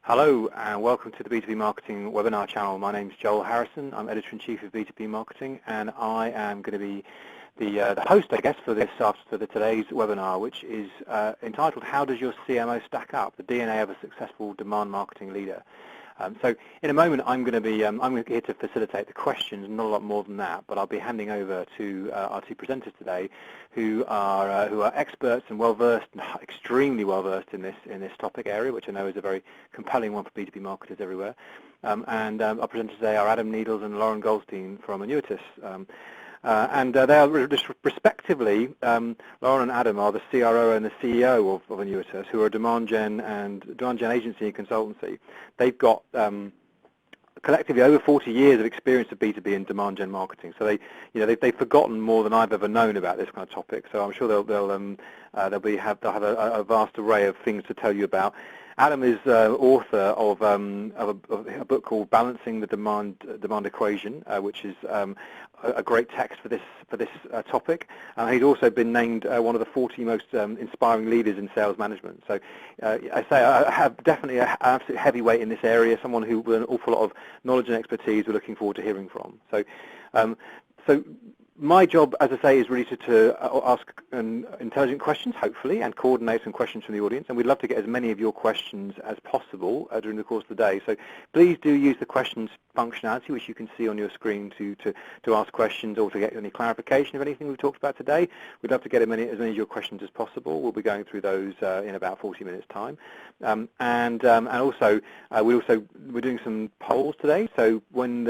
Hello and welcome to the B2B Marketing webinar channel. My name is Joel Harrison. I'm Editor-in-Chief of B2B Marketing, and I am going to be the host, I guess, for today's webinar, which is entitled "How Does Your CMO Stack Up? The DNA of a Successful Demand Marketing Leader." So in a moment, I'm going to be here to facilitate the questions, not a lot more than that, but I'll be handing over to our two presenters today, who are experts and well-versed, extremely well-versed in this topic area, which I know is a very compelling one for B2B marketers everywhere. Our presenters today are Adam Needles and Lauren Goldstein from Annuitas. They are respectively, Lauren and Adam are the CRO and the CEO of Annuitas, who are a demand gen agency and consultancy. They've got collectively over 40 years of experience of B2B and demand gen marketing. So they've forgotten more than I've ever known about this kind of topic. So I'm sure they'll have a vast array of things to tell you about. Adam is author of a book called Balancing the Demand Equation, which is a great text for this topic. He's also been named one of the 40 most inspiring leaders in sales management. So I have definitely an absolute heavyweight in this area, someone who with an awful lot of knowledge and expertise we're looking forward to hearing from. So my job, as I say, is really to ask intelligent questions, hopefully, and coordinate some questions from the audience. And we'd love to get as many of your questions as possible during the course of the day. So please do use the questions functionality, which you can see on your screen, to ask questions or to get any clarification of anything we've talked about today. We'd love to get as many of your questions as possible. We'll be going through those in about 40 minutes' time. We're doing some polls today. So when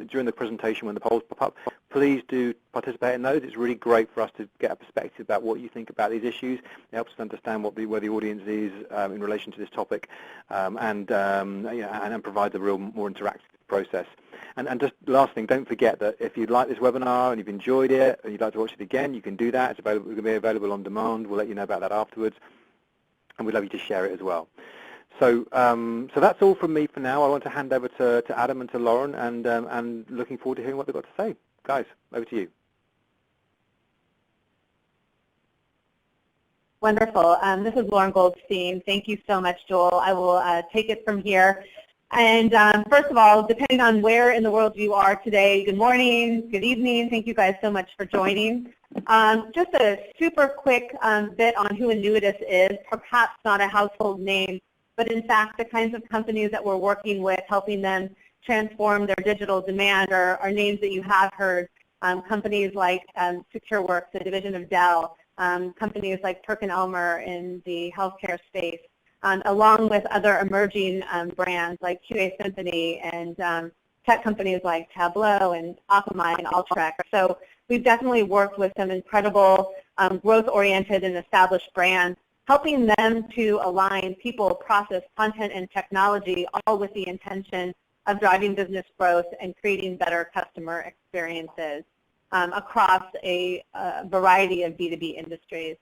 during the presentation, when the polls pop up, please do participate in those. It's really great for us to get a perspective about what you think about these issues. It helps us understand where the audience is in relation to this topic, and provides a real more interactive process. And just last thing, don't forget that if you'd like this webinar and you've enjoyed it and you'd like to watch it again, you can do that. It's going to be available on demand. We'll let you know about that afterwards, and we'd love you to share it as well. So that's all from me for now. I want to hand over to Adam and to Lauren, and looking forward to hearing what they've got to say. Guys, over to you. Wonderful. This is Lauren Goldstein. Thank you so much, Joel. I will take it from here. And first of all, depending on where in the world you are today, good morning, good evening. Thank you guys so much for joining. Just a super quick bit on who Annuitas is, perhaps not a household name, but in fact the kinds of companies that we're working with, helping them transform their digital demand are names that you have heard. Companies like SecureWorks, a division of Dell, companies like PerkinElmer in the healthcare space, along with other emerging brands like QA Symphony and tech companies like Tableau and Akamai and Alltrack. So we've definitely worked with some incredible growth-oriented and established brands, helping them to align people, process, content, and technology, all with the intention of driving business growth and creating better customer experiences across a variety of B2B industries.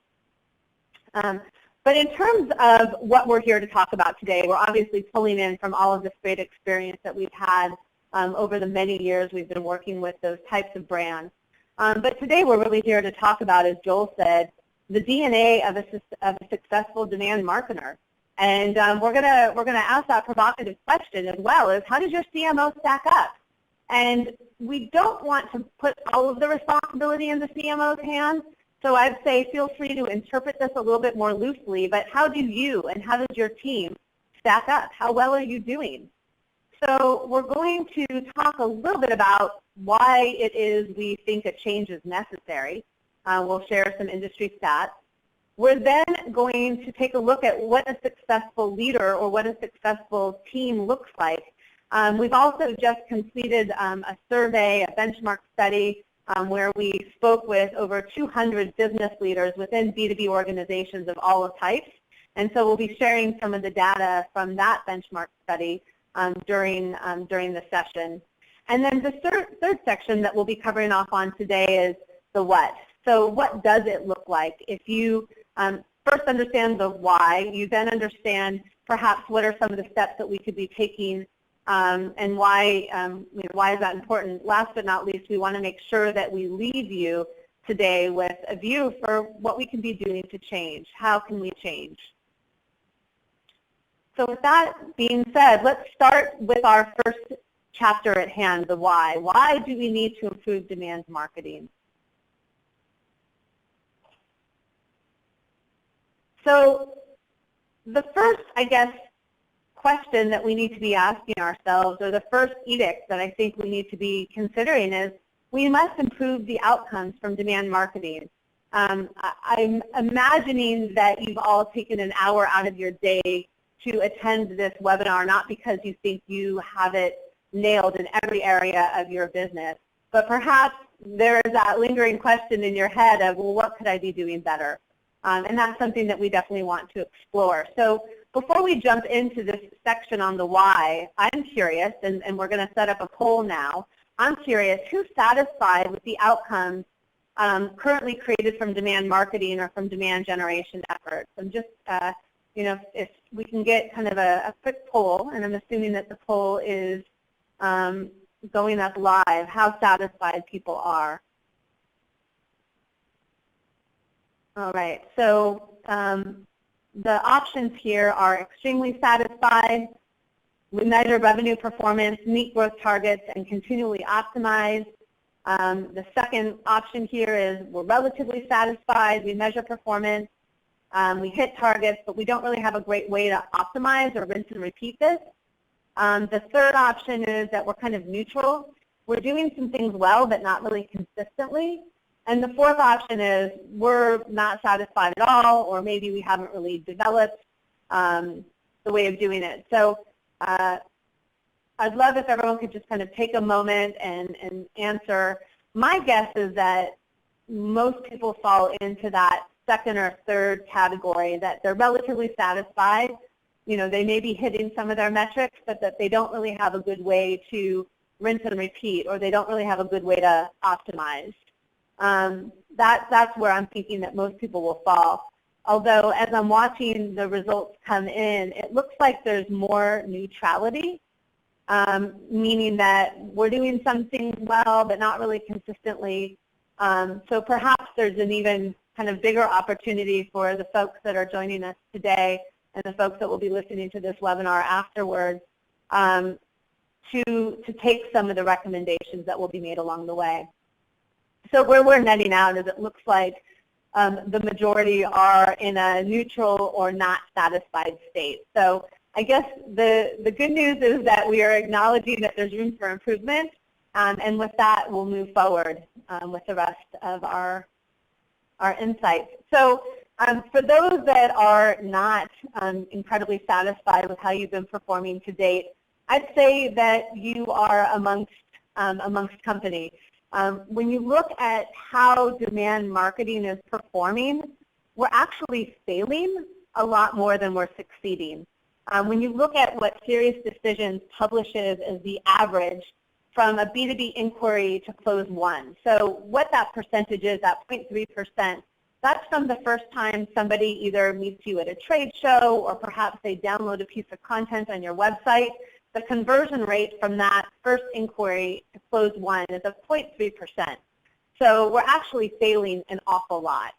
But in terms of what we're here to talk about today, we're obviously pulling in from all of this great experience that we've had over the many years we've been working with those types of brands. But today we're really here to talk about, as Joel said, the DNA of a successful demand marketer. And we're gonna ask that provocative question as well, is how does your CMO stack up? And we don't want to put all of the responsibility in the CMO's hands. So I'd say feel free to interpret this a little bit more loosely, but how do you and how does your team stack up? How well are you doing? So we're going to talk a little bit about why it is we think a change is necessary. We'll share some industry stats. We're then going to take a look at what a successful leader or what a successful team looks like. We've also just completed a survey, a benchmark study, where we spoke with over 200 business leaders within B2B organizations of all types. And so we'll be sharing some of the data from that benchmark study during the session. And then the third section that we'll be covering off on today is the what. So what does it look like? If you first understand the why, you then understand perhaps what are some of the steps that we could be taking and why is that important? Last but not least, we want to make sure that we leave you today with a view for what we can be doing to change. How can we change? So with that being said, let's start with our first chapter at hand, the why. Why do we need to improve demand marketing? So the first, I guess, question that we need to be asking ourselves, or the first edict that I think we need to be considering, is we must improve the outcomes from demand marketing. I'm imagining that you've all taken an hour out of your day to attend this webinar, not because you think you have it nailed in every area of your business, but perhaps there is that lingering question in your head of, well, what could I be doing better? And that's something that we definitely want to explore. So before we jump into this section on the why, I'm curious, and we're going to set up a poll now. I'm curious, who's satisfied with the outcomes currently created from demand marketing or from demand generation efforts? I'm just, you know, if we can get kind of a quick poll, and I'm assuming that the poll is going up live, how satisfied people are. All right, so the options here are extremely satisfied, we measure revenue performance, meet growth targets, and continually optimize. The second option here is we're relatively satisfied, we measure performance, we hit targets, but we don't really have a great way to optimize or rinse and repeat this. The third option is that we're kind of neutral. We're doing some things well, but not really consistently. And the fourth option is we're not satisfied at all, or maybe we haven't really developed the way of doing it. So I'd love if everyone could just kind of take a moment and answer. My guess is that most people fall into that second or third category, that they're relatively satisfied. You know, they may be hitting some of their metrics, but that they don't really have a good way to rinse and repeat, or they don't really have a good way to optimize. That's where I'm thinking that most people will fall. Although as I'm watching the results come in, it looks like there's more neutrality, meaning that we're doing some things well, but not really consistently. So perhaps there's an even kind of bigger opportunity for the folks that are joining us today and the folks that will be listening to this webinar afterwards to take some of the recommendations that will be made along the way. So where we're netting out is it looks like the majority are in a neutral or not satisfied state. So I guess the good news is that we are acknowledging that there's room for improvement, and with that we'll move forward with the rest of our insights. So for those that are not incredibly satisfied with how you've been performing to date, I'd say that you are amongst company. When you look at how demand marketing is performing, we're actually failing a lot more than we're succeeding. When you look at what Serious Decisions publishes as the average from a B2B inquiry to close one, so what that percentage is, that 0.3%, that's from the first time somebody either meets you at a trade show or perhaps they download a piece of content on your website. The conversion rate from that first inquiry to close one is of 0.3%. So we're actually failing an awful lot.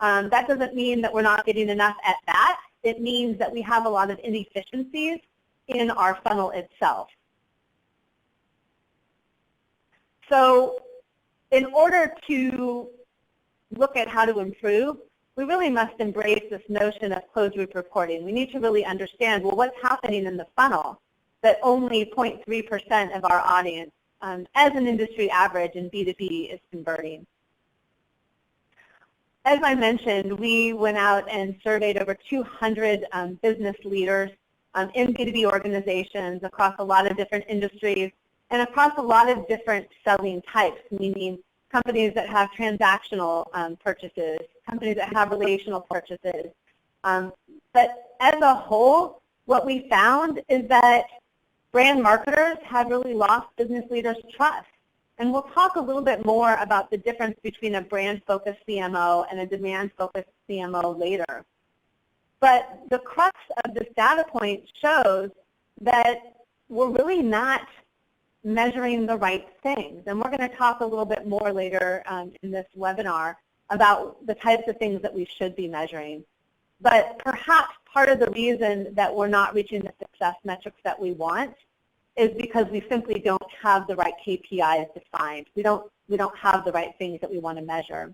That doesn't mean that we're not getting enough at bat. It means that we have a lot of inefficiencies in our funnel itself. So in order to look at how to improve, we really must embrace this notion of closed loop reporting. We need to really understand, well, what's happening in the funnel that only 0.3% of our audience, as an industry average in B2B, is converting. As I mentioned, we went out and surveyed over 200 business leaders in B2B organizations across a lot of different industries and across a lot of different selling types, meaning companies that have transactional purchases, companies that have relational purchases. But as a whole, what we found is that brand marketers have really lost business leaders' trust. And we'll talk a little bit more about the difference between a brand-focused CMO and a demand-focused CMO later. But the crux of this data point shows that we're really not measuring the right things. And we're going to talk a little bit more later in this webinar about the types of things that we should be measuring. But perhaps part of the reason that we're not reaching the success metrics that we want is because we simply don't have the right KPIs defined. We don't have the right things that we want to measure.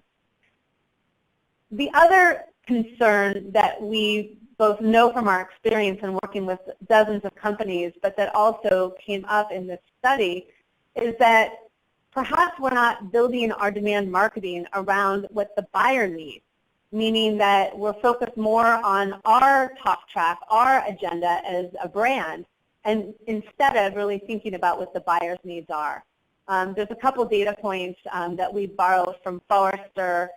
The other concern that we both know from our experience in working with dozens of companies, but that also came up in this study, is that perhaps we're not building our demand marketing around what the buyer needs, meaning that we're focused more on our talk track, our agenda as a brand, and instead of really thinking about what the buyer's needs are. There's a couple data points that we borrowed from Forrester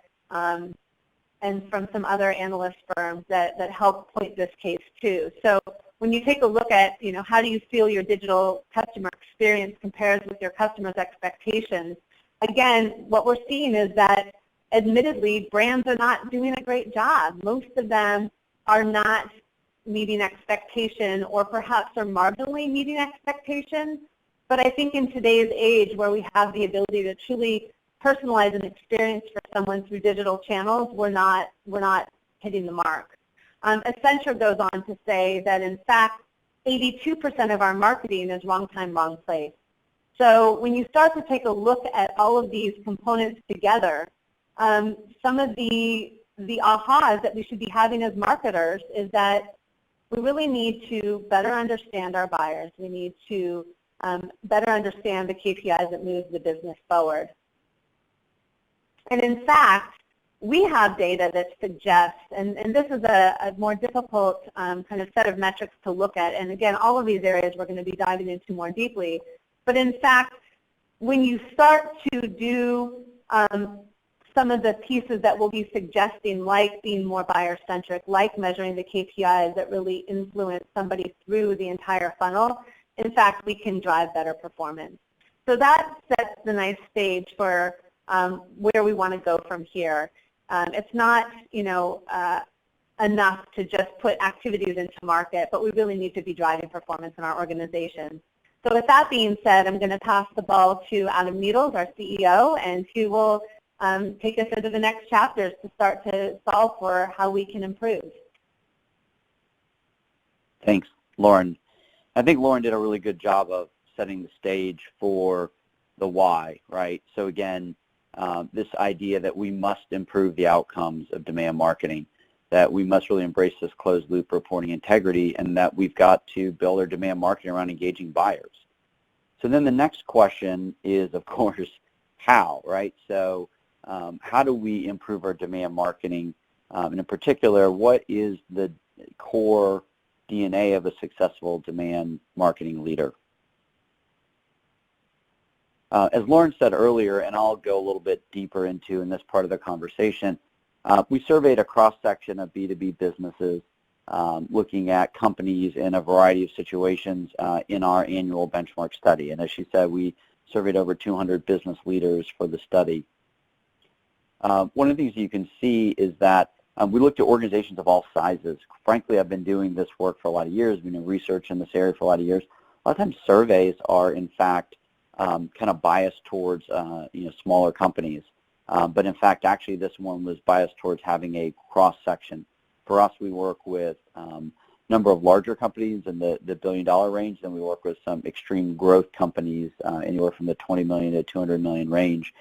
and from some other analyst firms that help point this case too. So when you take a look at, how do you feel your digital customer experience compares with your customers' expectations, again, what we're seeing is that admittedly, brands are not doing a great job. Most of them are not meeting expectation, or perhaps are marginally meeting expectations. But I think in today's age, where we have the ability to truly personalize an experience for someone through digital channels, we're not hitting the mark. Accenture goes on to say that in fact, 82% of our marketing is wrong time, wrong place. So when you start to take a look at all of these components together, some of the ahas that we should be having as marketers is that we really need to better understand our buyers. We need to better understand the KPIs that move the business forward. And in fact, we have data that suggests, and this is a more difficult kind of set of metrics to look at, and again, all of these areas we're going to be diving into more deeply, but in fact, when you start to do some of the pieces that we'll be suggesting, like being more buyer-centric, like measuring the KPIs that really influence somebody through the entire funnel, in fact, we can drive better performance. So that sets the nice stage for where we want to go from here. It's not, enough to just put activities into market, but we really need to be driving performance in our organization. So with that being said, I'm going to pass the ball to Adam Needles, our CEO, and he will take us into the next chapters to start to solve for how we can improve. Thanks, Lauren. I think Lauren did a really good job of setting the stage for the why, right? So again, this idea that we must improve the outcomes of demand marketing, that we must really embrace this closed loop reporting integrity, and that we've got to build our demand marketing around engaging buyers. So then the next question is, of course, how, right? So how do we improve our demand marketing? And in particular, what is the core DNA of a successful demand marketing leader? As Lauren said earlier, and I'll go a little bit deeper into in this part of the conversation, we surveyed a cross-section of B2B businesses looking at companies in a variety of situations in our annual benchmark study. And as she said, we surveyed over 200 business leaders for the study. One of the things you can see is that we looked at organizations of all sizes. Frankly, I've been doing this work for a lot of years. We've been doing research in this area for a lot of years. A lot of times surveys are, in fact, kind of biased towards smaller companies. But in fact, actually, this one was biased towards having a cross-section. For us, we work with a number of larger companies in the billion-dollar range, then we work with some extreme growth companies anywhere from the 20 million to 200 million range.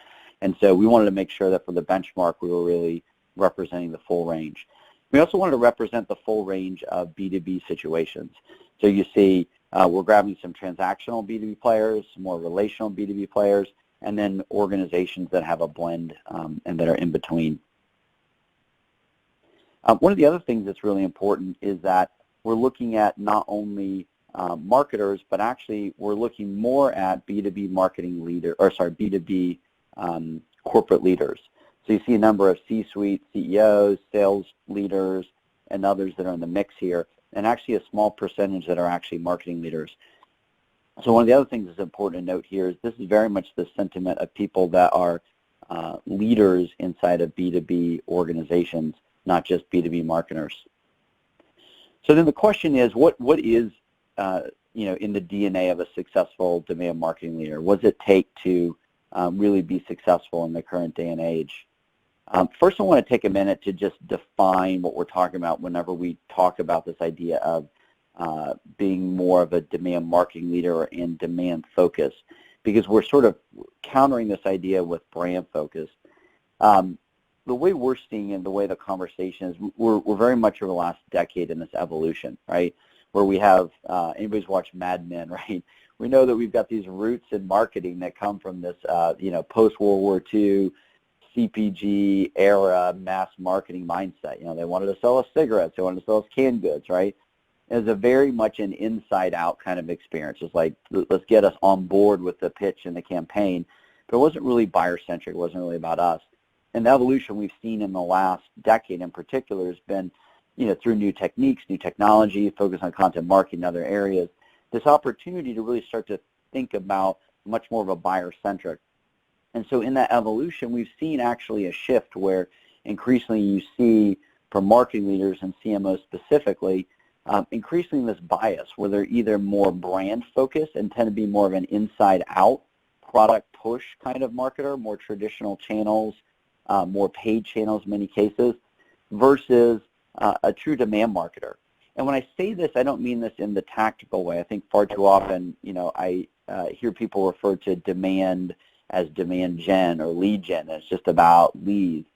And so we wanted to make sure that for the benchmark, we were really representing the full range. We also wanted to represent the full range of B2B situations. So you see, we're grabbing some transactional B2B players, some more relational B2B players, and then organizations that have a blend and that are in between. One of the other things that's really important is that we're looking at not only marketers, but actually we're looking more at B2B marketing leader, or sorry, B2B corporate leaders. So you see a number of C-suite CEOs, sales leaders, and others that are in the mix here, and actually a small percentage that are actually marketing leaders. So one of the other things that's important to note here is this is very much the sentiment of people that are leaders inside of B2B organizations, not just B2B marketers. So then the question is, what is in the DNA of a successful demand marketing leader? What does it take to really be successful in the current day and age? First, I want to take a minute to just define what we're talking about whenever we talk about this idea of being more of a demand marketing leader and demand focus, because we're sort of countering this idea with brand focus. The way we're seeing it, the way the conversation is, we're very much over the last decade in this evolution, right? Where we have, anybody's watched Mad Men, right? We know that we've got these roots in marketing that come from this, post-World War II CPG era mass marketing mindset. They wanted to sell us cigarettes, they wanted to sell us canned goods, right? It was a very much an inside-out kind of experience. It's like, let's get us on board with the pitch and the campaign. But it wasn't really buyer-centric. It wasn't really about us. And the evolution we've seen in the last decade in particular has been, through new techniques, new technology, focus on content marketing and other areas, this opportunity to really start to think about much more of a buyer-centric. And so in that evolution, we've seen actually a shift where increasingly you see from marketing leaders and CMOs specifically, increasingly this bias where they're either more brand-focused and tend to be more of an inside-out product push kind of marketer, more traditional channels, more paid channels in many cases, versus a true demand marketer. And when I say this, I don't mean this in the tactical way. I think far too often, I hear people refer to demand as demand gen or lead gen. It's just about leads.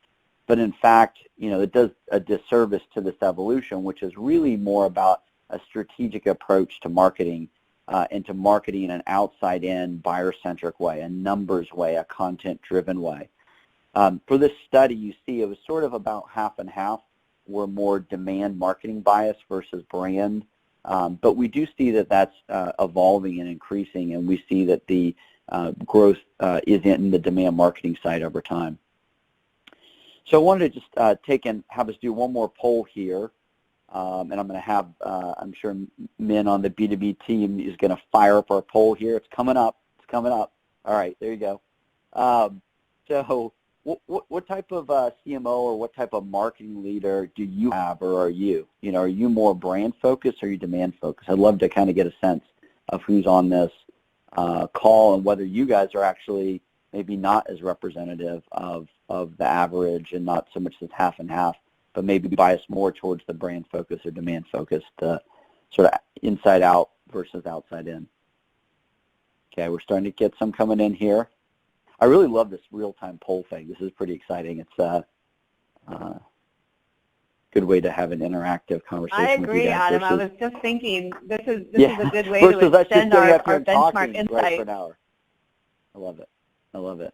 But in fact, it does a disservice to this evolution, which is really more about a strategic approach to marketing and to marketing in an outside-in, buyer-centric way, a numbers way, a content-driven way. For this study, you see it was sort of about half and half were more demand marketing bias versus brand. But we do see that that's evolving and increasing, and we see that the growth is in the demand marketing side over time. So I wanted to just take and have us do one more poll here, and I'm going to have, I'm sure Min on the B2B team is going to fire up our poll here. It's coming up. It's coming up. All right, there you go. So what type of CMO or what type of marketing leader do you have, or are you? Are you more brand focused or are you demand focused? I'd love to kind of get a sense of who's on this call and whether you guys are actually maybe not as representative of the average and not so much as half and half, but maybe biased more towards the brand focus or demand focused, sort of inside out versus outside in. Okay, we're starting to get some coming in here. I really love this real-time poll thing. This is pretty exciting. It's a good way to have an interactive conversation. I agree, with you guys. Adam. I was just thinking this is a good way to extend our benchmark insight. Right, for an hour. I love it. I love it.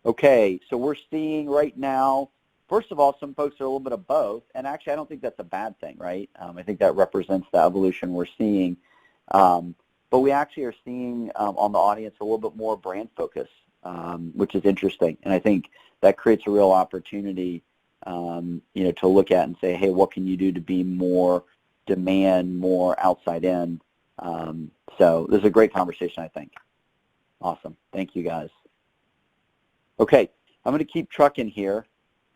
Okay, so we're seeing right now, first of all, some folks are a little bit of both, and actually I don't think that's a bad thing, right? I think that represents the evolution we're seeing. But we actually are seeing on the audience a little bit more brand focus, which is interesting, and I think that creates a real opportunity to look at and say, hey, what can you do to be more demand, more outside in? So this is a great conversation, I think. Awesome. Thank you, guys. Okay, I'm going to keep trucking here.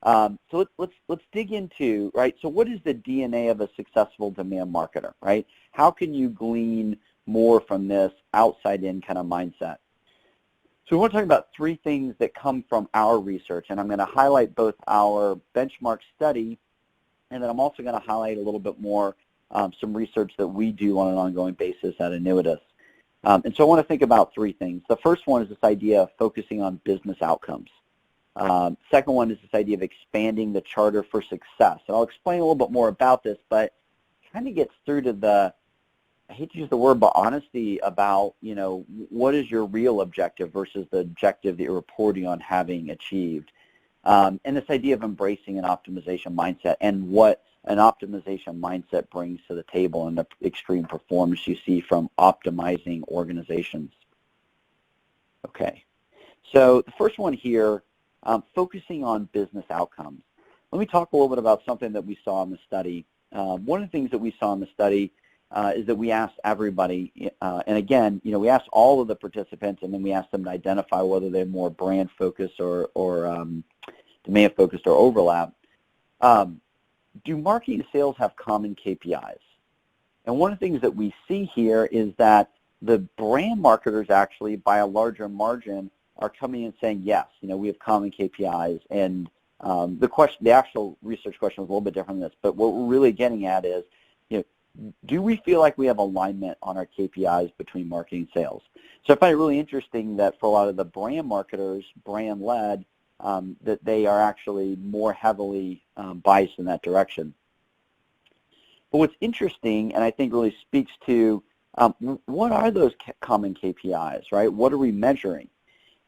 So let's dig into, right, so what is the DNA of a successful demand marketer, right? How can you glean more from this outside-in kind of mindset? So we want to talk about three things that come from our research, and I'm going to highlight both our benchmark study, and then I'm also going to highlight a little bit more some research that we do on an ongoing basis at Annuitas. And so I want to think about three things. The first one is this idea of focusing on business outcomes. Second one is this idea of expanding the charter for success. And I'll explain a little bit more about this, but it kind of gets through to the, I hate to use the word, but honesty about, what is your real objective versus the objective that you're reporting on having achieved. And this idea of embracing an optimization mindset and what an optimization mindset brings to the table and the extreme performance you see from optimizing organizations. Okay, so the first one here, focusing on business outcomes. Let me talk a little bit about something that we saw in the study. One of the things that we saw in the study is that we asked everybody, and again, we asked all of the participants, and then we asked them to identify whether they're more brand focused or demand focused or overlap. Do marketing sales have common KPIs? And one of the things that we see here is that the brand marketers actually, by a larger margin, are coming and saying, yes, we have common KPIs, and The actual research question was a little bit different than this, but what we're really getting at is, do we feel like we have alignment on our KPIs between marketing and sales? So I find it really interesting that for a lot of the brand marketers, brand-led, that they are actually more heavily biased in that direction. But what's interesting, and I think really speaks to what are those common KPIs, right? What are we measuring?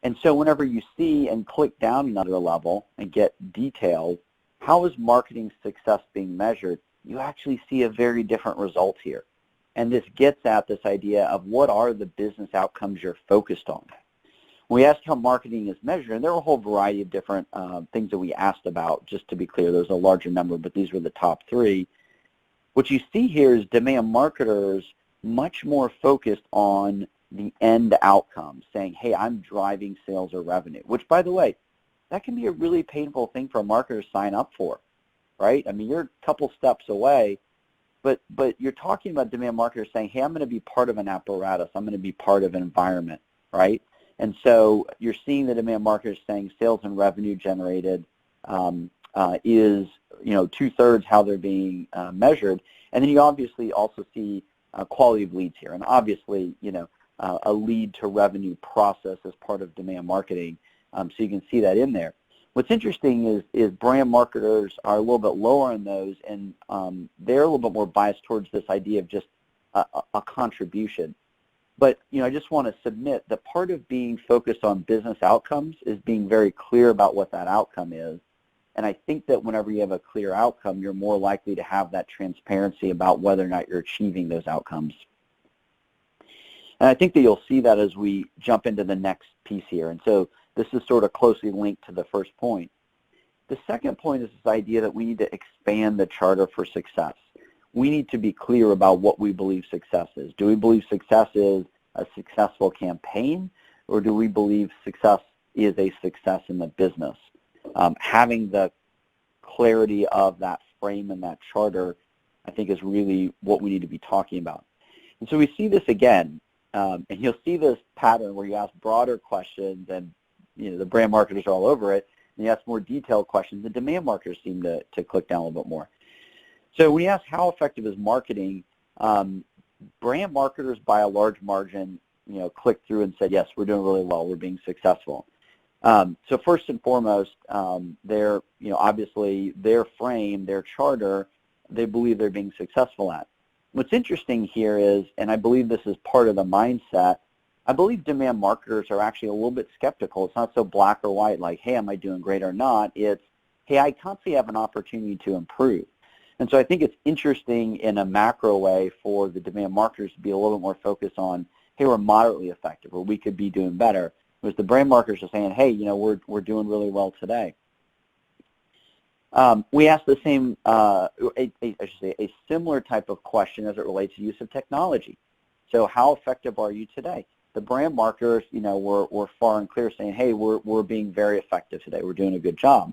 And so whenever you see and click down another level and get detailed, how is marketing success being measured? You actually see a very different result here. And this gets at this idea of what are the business outcomes you're focused on. When we asked how marketing is measured, and there were a whole variety of different things that we asked about. Just to be clear, there's a larger number, but these were the top three. What you see here is demand marketers much more focused on the end outcome, saying, hey, I'm driving sales or revenue, which, by the way, that can be a really painful thing for a marketer to sign up for, right? I mean, you're a couple steps away, but you're talking about demand marketers saying, hey, I'm going to be part of an apparatus. I'm going to be part of an environment, right? And so you're seeing the demand marketers saying sales and revenue generated is, 2/3 how they're being measured. And then you obviously also see quality of leads here. And obviously, a lead to revenue process as part of demand marketing. So you can see that in there. What's interesting is brand marketers are a little bit lower on those, and they're a little bit more biased towards this idea of just a contribution. But I just want to submit that part of being focused on business outcomes is being very clear about what that outcome is. And I think that whenever you have a clear outcome, you're more likely to have that transparency about whether or not you're achieving those outcomes. And I think that you'll see that as we jump into the next piece here. And so this is sort of closely linked to the first point. The second point is this idea that we need to expand the charter for success. We need to be clear about what we believe success is. Do we believe success is a successful campaign, or do we believe success is a success in the business? Having the clarity of that frame and that charter, I think, is really what we need to be talking about. And so we see this again, and you'll see this pattern where you ask broader questions, and the brand marketers are all over it, and you ask more detailed questions. The demand marketers seem to click down a little bit more. So when you ask how effective is marketing, brand marketers by a large margin, clicked through and said, yes, we're doing really well, we're being successful. So first and foremost, obviously their frame, their charter, they believe they're being successful at. What's interesting here is, and I believe this is part of the mindset, I believe demand marketers are actually a little bit skeptical. It's not so black or white, like, hey, am I doing great or not? It's, hey, I constantly have an opportunity to improve. And so I think it's interesting in a macro way for the demand marketers to be a little bit more focused on, hey, we're moderately effective, or we could be doing better. Whereas the brand marketers are saying, hey, we're doing really well today. We asked the same, a similar type of question as it relates to use of technology. So how effective are you today? The brand marketers, were far and clear saying, hey, we're being very effective today. We're doing a good job.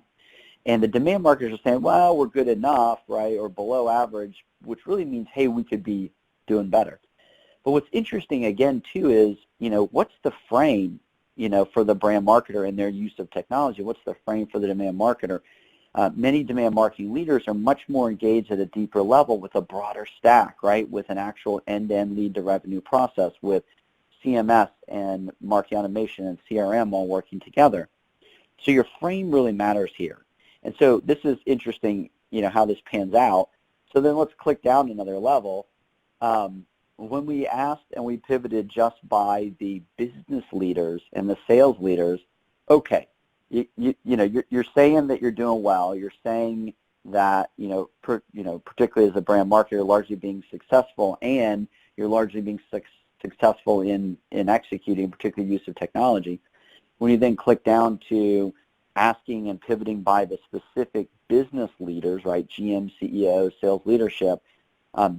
And the demand marketers are saying, well, we're good enough, right, or below average, which really means, hey, we could be doing better. But what's interesting, again, too, is, what's the frame, for the brand marketer and their use of technology? What's the frame for the demand marketer? Many demand marketing leaders are much more engaged at a deeper level with a broader stack, right, with an actual end-to-end lead to revenue process with CMS and marketing automation and CRM all working together. So your frame really matters here. And so this is interesting, how this pans out. So then let's click down another level. When we asked and we pivoted just by the business leaders and the sales leaders, okay, you're saying that you're doing well. You're saying that, particularly as a brand marketer, you're largely being successful, and you're largely being successful in executing, particularly use of technology. When you then click down to asking and pivoting by the specific business leaders, right, GM, CEO, sales leadership,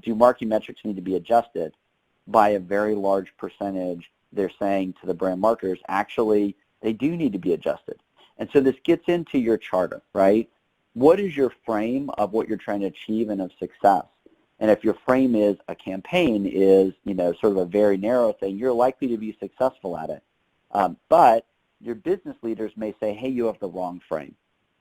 do marketing metrics need to be adjusted? By a very large percentage, they're saying to the brand marketers, actually, they do need to be adjusted. And so this gets into your charter, right? What is your frame of what you're trying to achieve and of success? And if your frame is a campaign is, sort of a very narrow thing, you're likely to be successful at it. But your business leaders may say, hey, you have the wrong frame.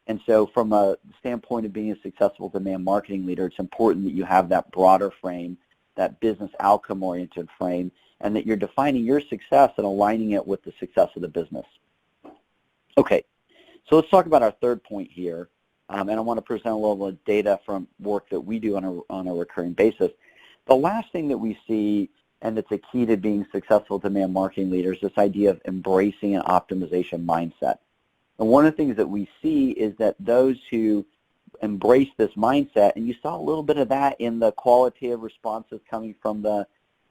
And so from a standpoint of being a successful demand marketing leader, it's important that you have that broader frame, that business outcome-oriented frame, and that you're defining your success and aligning it with the success of the business. Okay, so let's talk about our third point here, and I want to present a little bit of data from work that we do on a recurring basis. The last thing that we see, and it's a key to being successful demand marketing leaders, this idea of embracing an optimization mindset. And one of the things that we see is that those who embrace this mindset, and you saw a little bit of that in the qualitative responses coming from the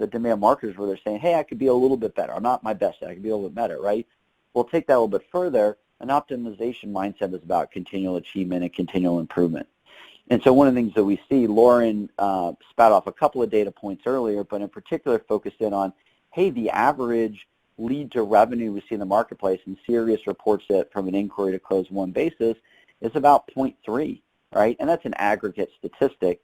demand marketers, where they're saying, hey, I could be a little bit better. I'm not my best yet. I could be a little bit better, right? We'll take that a little bit further. An optimization mindset is about continual achievement and continual improvement. And so one of the things that we see, Lauren spat off a couple of data points earlier, but in particular focused in on, hey, the average lead to revenue we see in the marketplace, and Sirius reports it from an inquiry to close one basis, is about 0.3, right? And that's an aggregate statistic.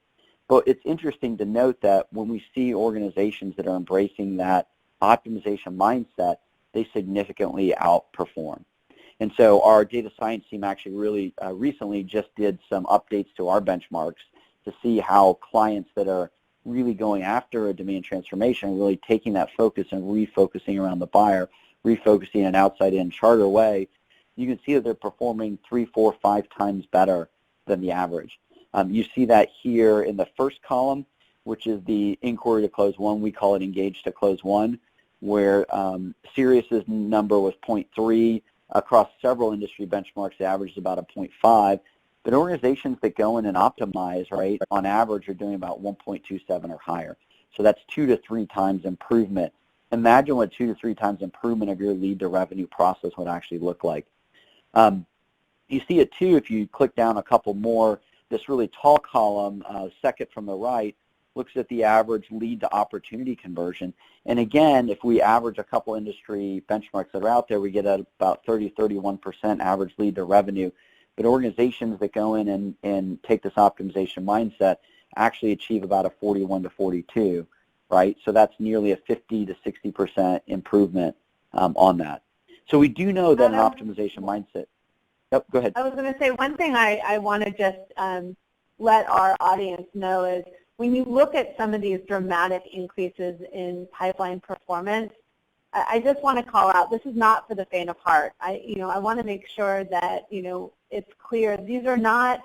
But it's interesting to note that when we see organizations that are embracing that optimization mindset, they significantly outperform. And so our data science team actually really recently just did some updates to our benchmarks to see how clients that are really going after a demand transformation, really taking that focus and refocusing around the buyer, refocusing in an outside-in charter way, you can see that they're performing 3, 4, 5 times better than the average. You see that here in the first column, which is the inquiry to close one. We call it engage to close one, where Sirius's number was 0.3. Across several industry benchmarks, the average is about a 0.5. But organizations that go in and optimize, right, on average are doing about 1.27 or higher. So that's 2 to 3 times improvement. Imagine what 2 to 3 times improvement of your lead to revenue process would actually look like. You see it too if you click down a couple more. This really tall column, second from the right, looks at the average lead to opportunity conversion. And again, if we average a couple industry benchmarks that are out there, we get at about 30-31% average lead to revenue. But organizations that go in and take this optimization mindset actually achieve about a 41 to 42, right? So that's nearly a 50 to 60% improvement on that. So we do know that an optimization mindset. Yep, go ahead. I was going to say one thing I want to just let our audience know is when you look at some of these dramatic increases in pipeline performance, I just want to call out, this is not for the faint of heart. I want to make sure that, it's clear these are not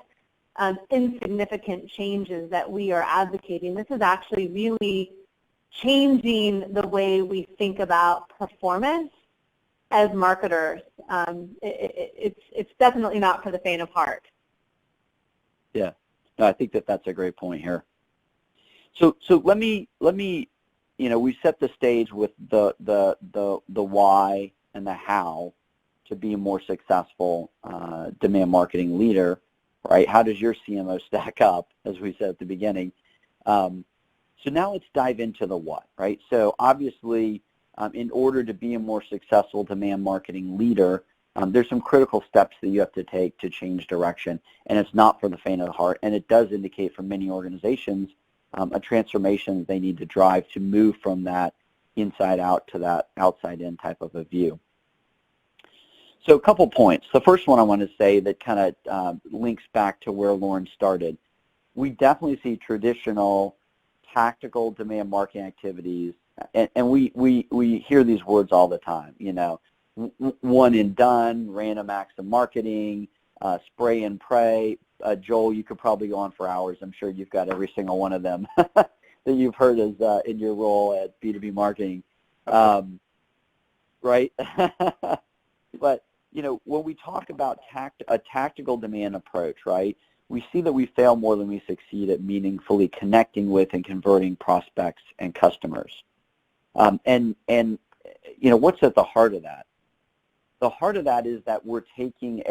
insignificant changes that we are advocating. This is actually really changing the way we think about performance as marketers. It's definitely not for the faint of heart. Yeah, no, I think that's a great point here. So let me we set the stage with the why and the how to be a more successful demand marketing leader, right? How does your CMO stack up, as we said at the beginning? So now let's dive into the what, right? So obviously, in order to be a more successful demand marketing leader, there's some critical steps that you have to take to change direction, and it's not for the faint of the heart, and it does indicate for many organizations a transformation they need to drive to move from that inside out to that outside in type of a view. So a couple points. The first one I want to say that kind of links back to where Lauren started. We definitely see traditional tactical demand marketing activities, and we hear these words all the time, one and done, random acts of marketing, spray and pray. Joel, you could probably go on for hours. I'm sure you've got every single one of them that you've heard as in your role at B2B Marketing, right? But, when we talk about a tactical demand approach, right, we see that we fail more than we succeed at meaningfully connecting with and converting prospects and customers. And what's at the heart of that? The heart of that is that we're taking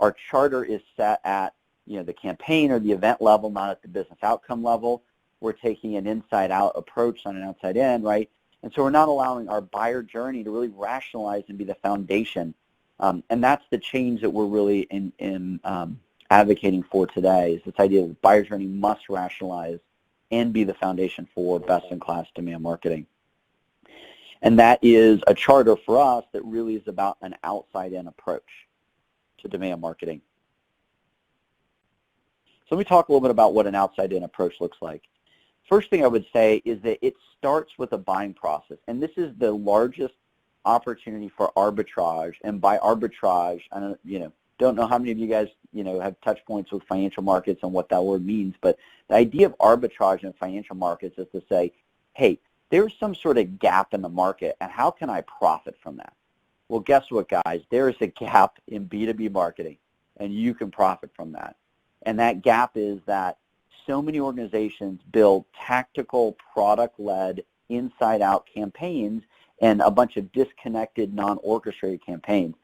our charter is set at, the campaign or the event level, not at the business outcome level. We're taking an inside-out approach on an outside-in, right? And so we're not allowing our buyer journey to really rationalize and be the foundation. And that's the change that we're really advocating for today, is this idea that buyer journey must rationalize and be the foundation for best-in-class demand marketing. And that is a charter for us that really is about an outside-in approach to demand marketing. So let me talk a little bit about what an outside-in approach looks like. First thing I would say is that it starts with a buying process, and this is the largest opportunity for arbitrage. And by arbitrage, I don't know how many of you guys have touch points with financial markets and what that word means, but the idea of arbitrage in financial markets is to say, hey, there's some sort of gap in the market, and how can I profit from that? Well, guess what, guys? There is a gap in B2B marketing, and you can profit from that. And that gap is that so many organizations build tactical, product-led, inside-out campaigns and a bunch of disconnected, non-orchestrated campaigns.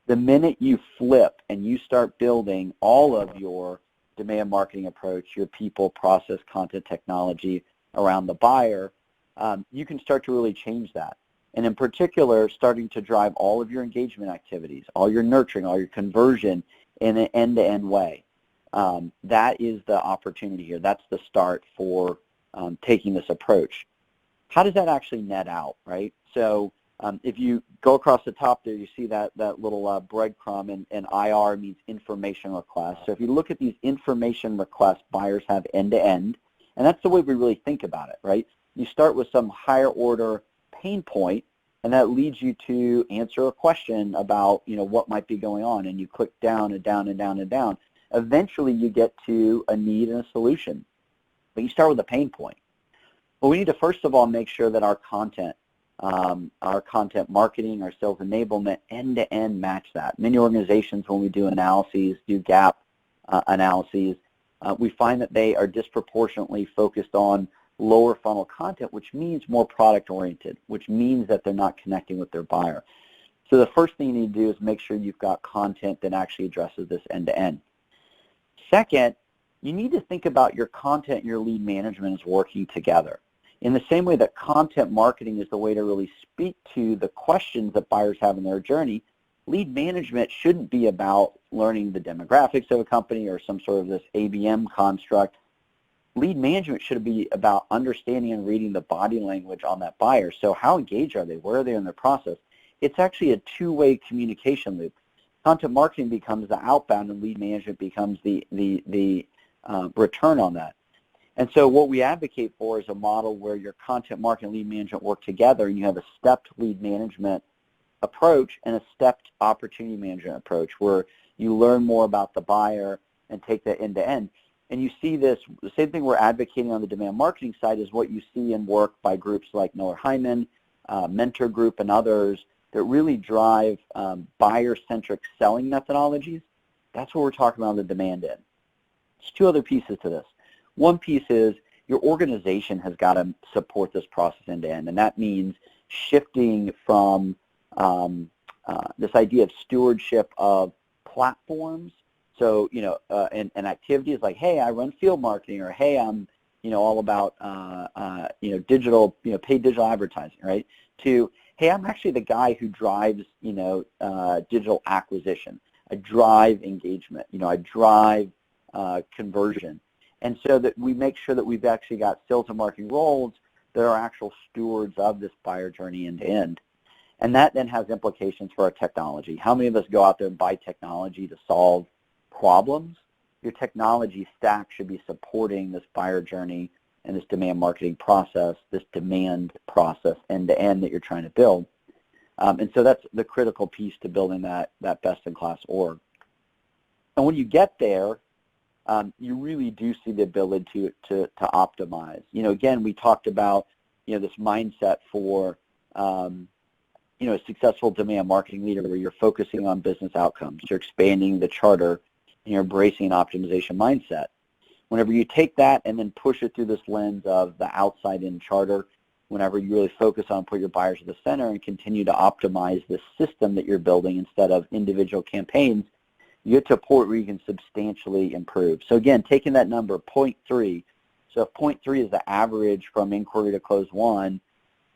The minute you flip and you start building all of your demand marketing approach, your people, process, content, technology around the buyer, you can start to really change that. And in particular, starting to drive all of your engagement activities, all your nurturing, all your conversion in an end-to-end way. That is the opportunity here. That's the start for taking this approach. How does that actually net out, right? So if you go across the top there, you see that little breadcrumb, and IR means information request. So if you look at these information requests buyers have end-to-end, and that's the way we really think about it, right? You start with some higher order pain point, and that leads you to answer a question about what might be going on, and you click down and down and down and down. Eventually you get to a need and a solution, but you start with a pain point. Well, we need to first of all make sure that our content marketing, our sales enablement, end-to-end match that. Many organizations, when we do analyses, do gap analyses, we find that they are disproportionately focused on lower funnel content, which means more product oriented, which means that they're not connecting with their buyer. So the first thing you need to do is make sure you've got content that actually addresses this end-to-end. Second, you need to think about your content and your lead management as working together. In the same way that content marketing is the way to really speak to the questions that buyers have in their journey, lead management shouldn't be about learning the demographics of a company or some sort of this ABM construct. Lead management should be about understanding and reading the body language on that buyer. So how engaged are they? Where are they in their process? It's actually a two-way communication loop. Content marketing becomes the outbound, and lead management becomes the return on that. And so what we advocate for is a model where your content marketing and lead management work together, and you have a stepped lead management approach and a stepped opportunity management approach where you learn more about the buyer and take that end-to-end. And you see this, the same thing we're advocating on the demand marketing side is what you see in work by groups like Miller Hyman, Mentor Group, and others that really drive buyer-centric selling methodologies. That's what we're talking about on the demand end. There's two other pieces to this. One piece is your organization has got to support this process end-to-end, and that means shifting from this idea of stewardship of platforms. So, and activities like, hey, I run field marketing, or hey, I'm, all about, digital, paid digital advertising, right? To, hey, I'm actually the guy who drives, digital acquisition. I drive engagement. I drive conversion. And so that we make sure that we've actually got sales and marketing roles that are actual stewards of this buyer journey end to end. And that then has implications for our technology. How many of us go out there and buy technology to solve problems? Your technology stack should be supporting this buyer journey and this demand marketing process, this demand process end to end that you're trying to build. And so that's the critical piece to building that best-in-class org. And when you get there, you really do see the ability to optimize. Again, we talked about, this mindset for, a successful demand marketing leader where you're focusing on business outcomes, you're expanding the charter, and you're embracing an optimization mindset. Whenever you take that and then push it through this lens of the outside-in charter, whenever you really focus on put your buyers at the center and continue to optimize the system that you're building instead of individual campaigns, you get to a point where you can substantially improve. So again, taking that number, 0.3, so if 0.3 is the average from inquiry to close one,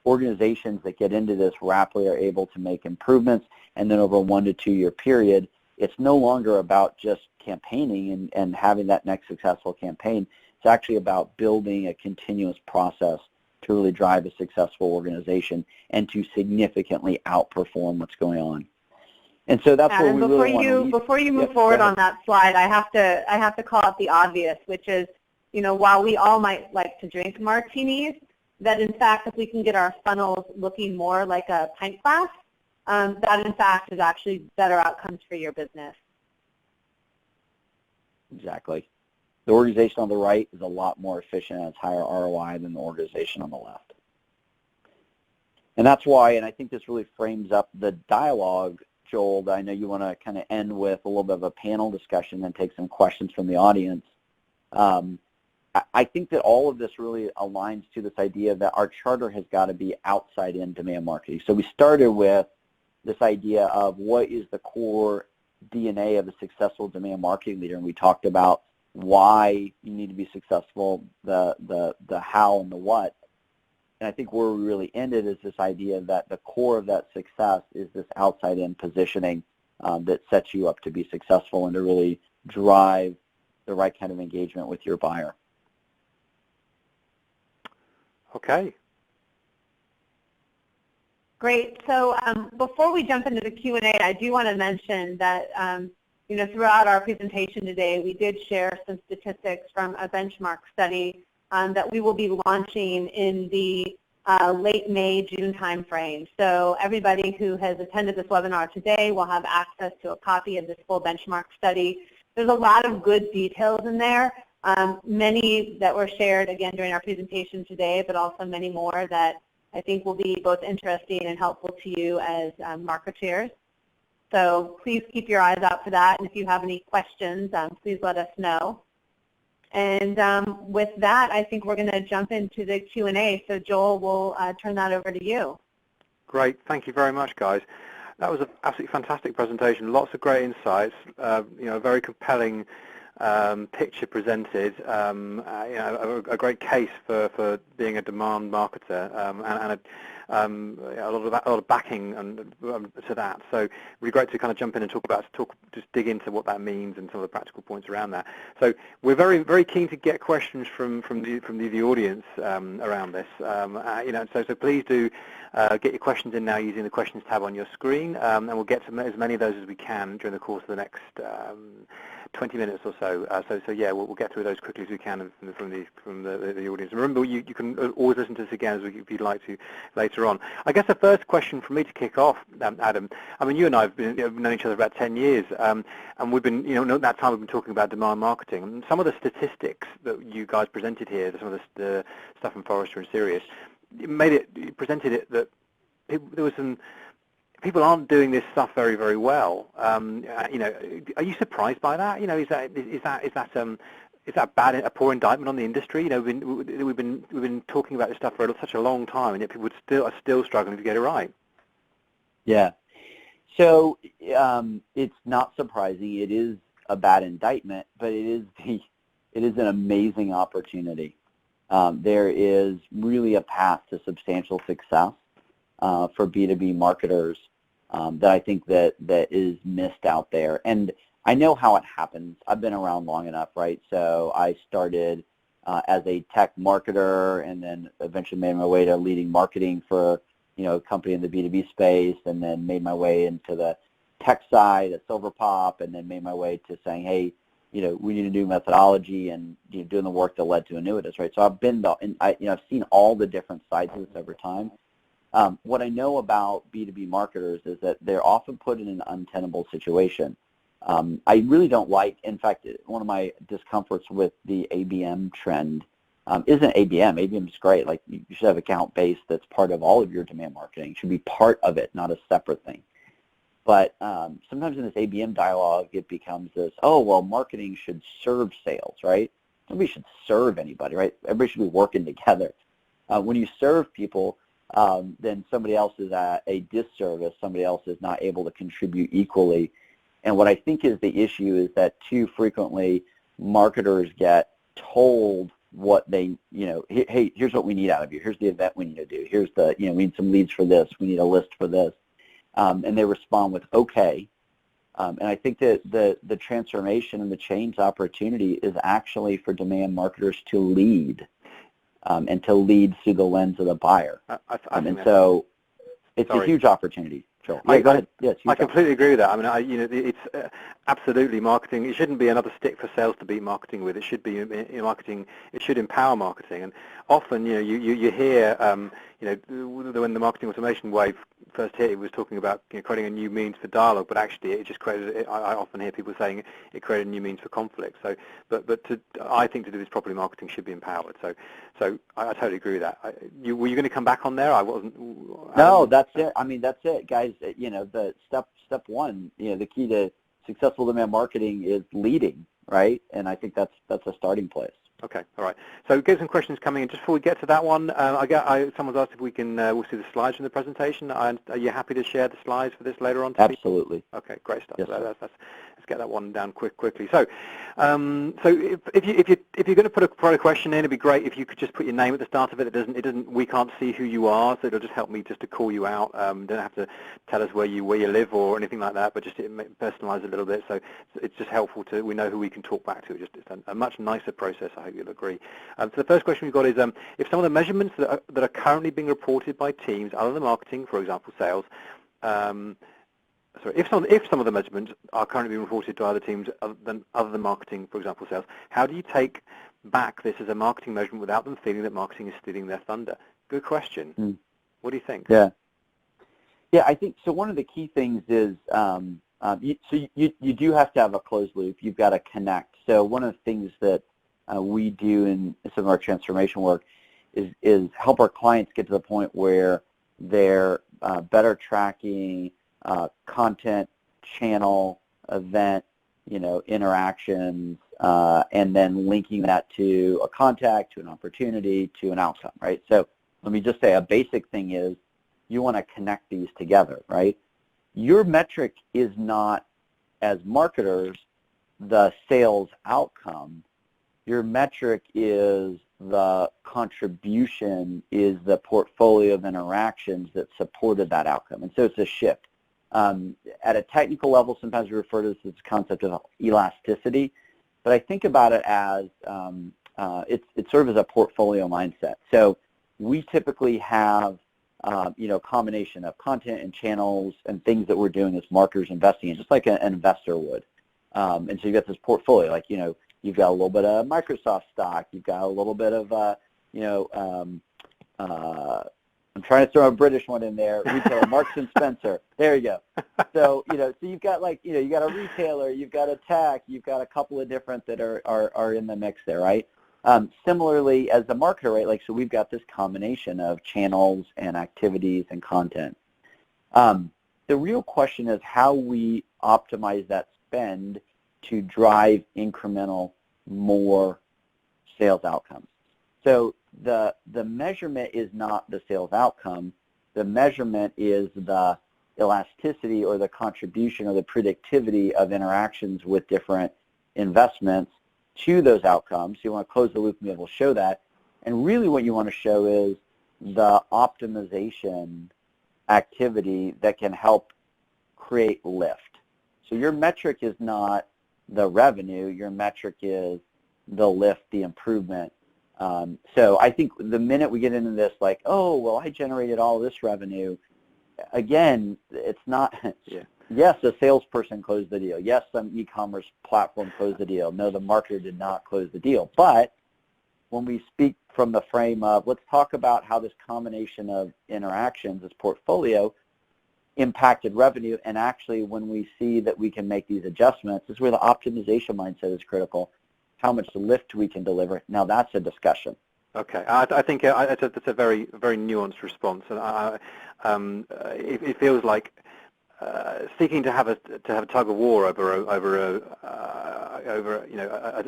organizations that get into this rapidly are able to make improvements, and then over a 1 to 2 year period, it's no longer about just campaigning and having that next successful campaign. It's actually about building a continuous process to really drive a successful organization and to significantly outperform what's going on. And so that's where Adam, we really want to lead. before you move forward on that slide, I have to call out the obvious, which is, while we all might like to drink martinis, that in fact, if we can get our funnels looking more like a pint glass, that in fact is actually better outcomes for your business. Exactly. The organization on the right is a lot more efficient and it's higher ROI than the organization on the left. And that's why, and I think this really frames up the dialogue, Joel, that I know you want to kind of end with a little bit of a panel discussion and take some questions from the audience. I think that all of this really aligns to this idea that our charter has got to be outside-in demand marketing. So we started with this idea of what is the core DNA of a successful demand marketing leader, and we talked about why you need to be successful, the how and the what. And I think where we really ended is this idea that the core of that success is this outside-in positioning that sets you up to be successful and to really drive the right kind of engagement with your buyer. Okay. Great. So before we jump into the Q&A, I do want to mention that throughout our presentation today, we did share some statistics from a benchmark study that we will be launching in the late May, June timeframe. So everybody who has attended this webinar today will have access to a copy of this full benchmark study. There's a lot of good details in there, many that were shared again during our presentation today, but also many more that I think will be both interesting and helpful to you as marketeers. So please keep your eyes out for that, and if you have any questions, please let us know. And with that, I think we're going to jump into the Q&A. So Joel, we'll turn that over to you. Great. Thank you very much, guys. That was an absolutely fantastic presentation. Lots of great insights. A very compelling picture presented. A great case for being a demand marketer, and a lot of backing to that. So it'd be great to kind of jump in and just dig into what that means and some of the practical points around that. So we're very, very keen to get questions from the audience around this. So please do get your questions in now using the questions tab on your screen, and we'll get to as many of those as we can during the course of the next 20 minutes or so. So yeah, we'll get through those quickly as we can from the audience. And remember, you can always listen to this again if you'd like to later on. I guess the first question for me to kick off, Adam. I mean, you and I have known each other about 10 years, and we've been, at that time we've been talking about demand marketing. And some of the statistics that you guys presented here, some of the stuff from Forrester and Sirius, presented it that there was some. People aren't doing this stuff very, very well. Are you surprised by that? Is that a poor indictment on the industry? We've been talking about this stuff for such a long time, and yet people are still struggling to get it right. Yeah. So it's not surprising. It is a bad indictment, but it is an amazing opportunity. There is really a path to substantial success for B2B marketers that I think that is missed out there. And I know how it happens. I've been around long enough, right? So I started as a tech marketer and then eventually made my way to leading marketing for a company in the B2B space, and then made my way into the tech side at Silverpop, and then made my way to saying, hey, we need a new methodology, and doing the work that led to Annuitas, right? So I've seen all the different sides of this over time. What I know about B2B marketers is that they're often put in an untenable situation. I really don't like, in fact, one of my discomforts with the ABM trend isn't ABM. ABM is great. Like, you should have account-based that's part of all of your demand marketing. It should be part of it, not a separate thing. But sometimes in this ABM dialogue, it becomes this, oh, well, marketing should serve sales, right? Nobody should serve anybody, right? Everybody should be working together. When you serve people, then somebody else is at a disservice. Somebody else is not able to contribute equally. And what I think is the issue is that too frequently marketers get told what they, hey, here's what we need out of you. Here's the event we need to do. Here's the, we need some leads for this. We need a list for this. And they respond with, okay. And I think that the transformation and the change opportunity is actually for demand marketers to lead. And to lead through the lens of the buyer. And so it's a huge opportunity. Joel. Yeah, go ahead. Yes, I completely agree with that. I mean, it's absolutely marketing. It shouldn't be another stick for sales to beat marketing with. It should be marketing. It should empower marketing. And often, you hear, when the marketing automation wave first hit, it was talking about creating a new means for dialogue, but actually, it just created. I often hear people saying it created a new means for conflict. So, I think to do this properly, marketing should be empowered. So I totally agree with that. Were you going to come back on there? I wasn't. No, that's it. I mean, that's it, guys. The step one, the key to successful demand marketing is leading, right? And I think that's a starting place. Okay, all right. So get some questions coming in. Just before we get to that one, someone's asked if we can, we'll see the slides from the presentation. Are you happy to share the slides for this later on? Absolutely. Okay, great stuff. Yes, let's get that one down quickly. So, if you're going to put a question in, it'd be great if you could just put your name at the start of it. We can't see who you are, so it'll just help me just to call you out. Don't have to tell us where you live or anything like that, but just personalize a little bit. So it's just helpful we know who we can talk back to. It's a much nicer process. I hope you'll agree. So the first question we've got is if some of the measurements that are currently being reported by teams other than marketing, for example, sales. If some of the measurements are currently being reported to other teams other than marketing, for example, sales, how do you take back this as a marketing measurement without them feeling that marketing is stealing their thunder? Good question. What do you think? Yeah, I think so. One of the key things is you do have to have a closed loop. You've got to connect. So one of the things that we do in some of our transformation work is help our clients get to the point where they're better tracking content, channel, event, interactions, and then linking that to a contact, to an opportunity, to an outcome, right? So let me just say a basic thing is you want to connect these together, right? Your metric is not, as marketers, the sales outcome. Your metric is the contribution, is the portfolio of interactions that supported that outcome. And so it's a shift. At a technical level, sometimes we refer to this as a concept of elasticity, but I think about it as it's sort of as a portfolio mindset. So we typically have a combination of content and channels and things that we're doing as marketers investing in, just like an investor would. And so you've got this portfolio, like, you've got a little bit of Microsoft stock, you've got a little bit of, I'm trying to throw a British one in there, retailer, Marks and Spencer. There you go. So, so you've got you got a retailer, you've got a tech, you've got a couple of different that are in the mix there, right? Similarly, as a marketer, right, so we've got this combination of channels and activities and content. The real question is how we optimize that spend to drive incremental more sales outcomes. So the measurement is not the sales outcome. The measurement is the elasticity or the contribution or the predictivity of interactions with different investments to those outcomes. So you want to close the loop and be able to show that. And really what you want to show is the optimization activity that can help create lift. So your metric is not the revenue. Your metric is the lift, the improvement. So I think the minute we get into this, like, oh, well, I generated all this revenue, again, it's not, yes, a salesperson closed the deal. Yes, some e-commerce platform closed the deal. No, the marketer did not close the deal. But when we speak from the frame of, let's talk about how this combination of interactions, this portfolio, impacted revenue, and actually when we see that we can make these adjustments, this is where the optimization mindset is critical. How much lift we can deliver. Now that's a discussion. Okay, I think that's a very, very nuanced response, and it feels like seeking to have a tug of war over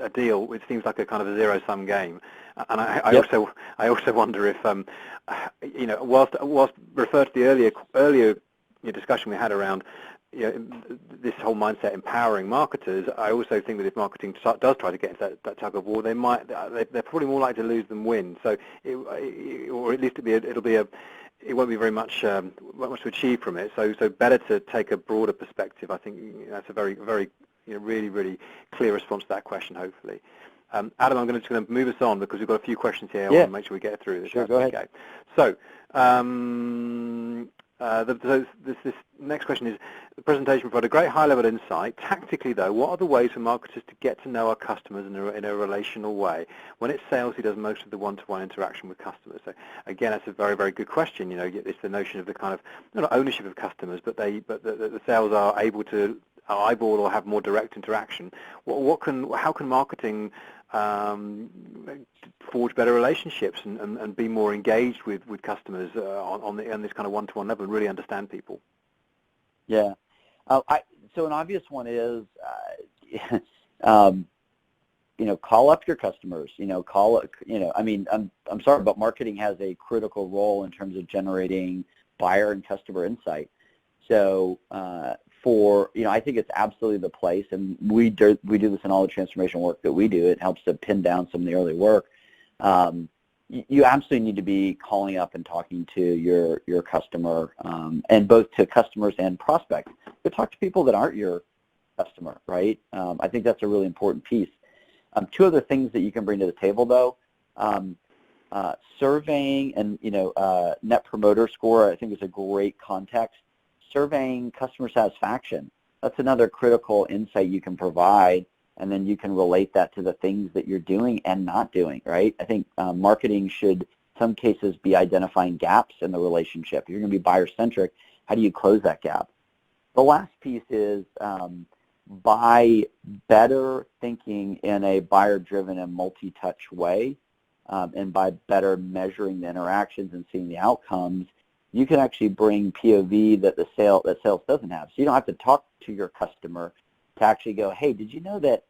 a deal. It seems like a kind of a zero-sum game, and I also wonder if whilst refer to the earlier discussion we had around this whole mindset empowering marketers, I also think that if marketing does try to get into that tug of war, they're probably more likely to lose than win. So, or at least it won't be very much to achieve from it. So better to take a broader perspective. I think that's a very, very, really, really clear response to that question. Hopefully, Adam, I'm just going to move us on because we've got a few questions here. I want to make sure we get through this. Sure, go ahead. Okay. So. This next question is, the presentation provided a great high-level insight. Tactically, though, what are the ways for marketers to get to know our customers in a relational way? When it's sales, he does most of the one-to-one interaction with customers. So, again, that's a very, very good question. You know, it's the notion of the kind of, not ownership of customers, but the sales are able to eyeball or have more direct interaction. How can marketing forge better relationships and be more engaged with customers on this kind of one-to-one level and really understand people? Yeah. So an obvious one is, call up your customers. I'm sorry, but marketing has a critical role in terms of generating buyer and customer insight. So I think it's absolutely the place, and we do this in all the transformation work that we do. It helps to pin down some of the early work. You absolutely need to be calling up and talking to your customer, and both to customers and prospects. But talk to people that aren't your customer, right? I think that's a really important piece. Two other things that you can bring to the table, though, surveying and Net Promoter Score, I think, is a great context. Surveying customer satisfaction, that's another critical insight you can provide, and then you can relate that to the things that you're doing and not doing, right? I think marketing should, in some cases, be identifying gaps in the relationship. If you're going to be buyer-centric, how do you close that gap? The last piece is by better thinking in a buyer-driven and multi-touch way, and by better measuring the interactions and seeing the outcomes, you can actually bring POV that sales doesn't have. So you don't have to talk to your customer to actually go, hey, did you know that,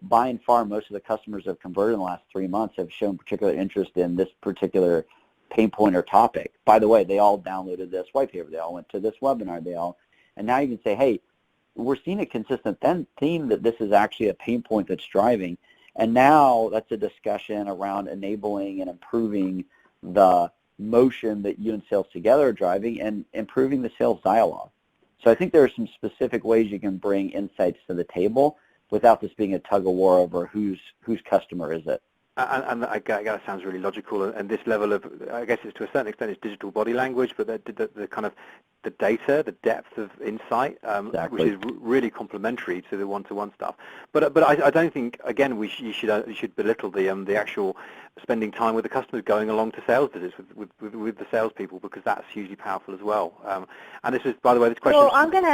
by and far most of the customers that have converted in the last 3 months have shown particular interest in this particular pain point or topic. By the way, they all downloaded this white paper. They all went to this webinar. And now you can say, hey, we're seeing a consistent theme that this is actually a pain point that's driving. And now that's a discussion around enabling and improving the motion that you and sales together are driving and improving the sales dialogue. So I think there are some specific ways you can bring insights to the table without this being a tug of war over whose customer is it. And that sounds really logical. And this level of, I guess, it's to a certain extent, it's digital body language, but the kind of the data, the depth of insight, Exactly. Which is really complementary to the one-to-one stuff. But I don't think, again, you should belittle the actual spending time with the customers, going along to sales visits with the salespeople, because that's hugely powerful as well. And this is, by the way, this question. So I was going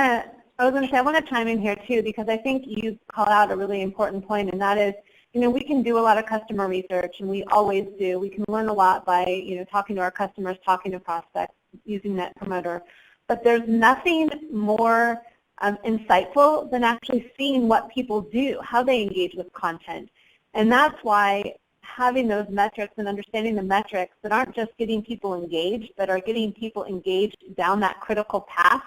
to say, I want to chime in here too, because I think you call out a really important point, and that is, we can do a lot of customer research, and we always do. We can learn a lot by, talking to our customers, talking to prospects, using Net Promoter. But there's nothing more insightful than actually seeing what people do, how they engage with content. And that's why having those metrics and understanding the metrics that aren't just getting people engaged, but are getting people engaged down that critical path,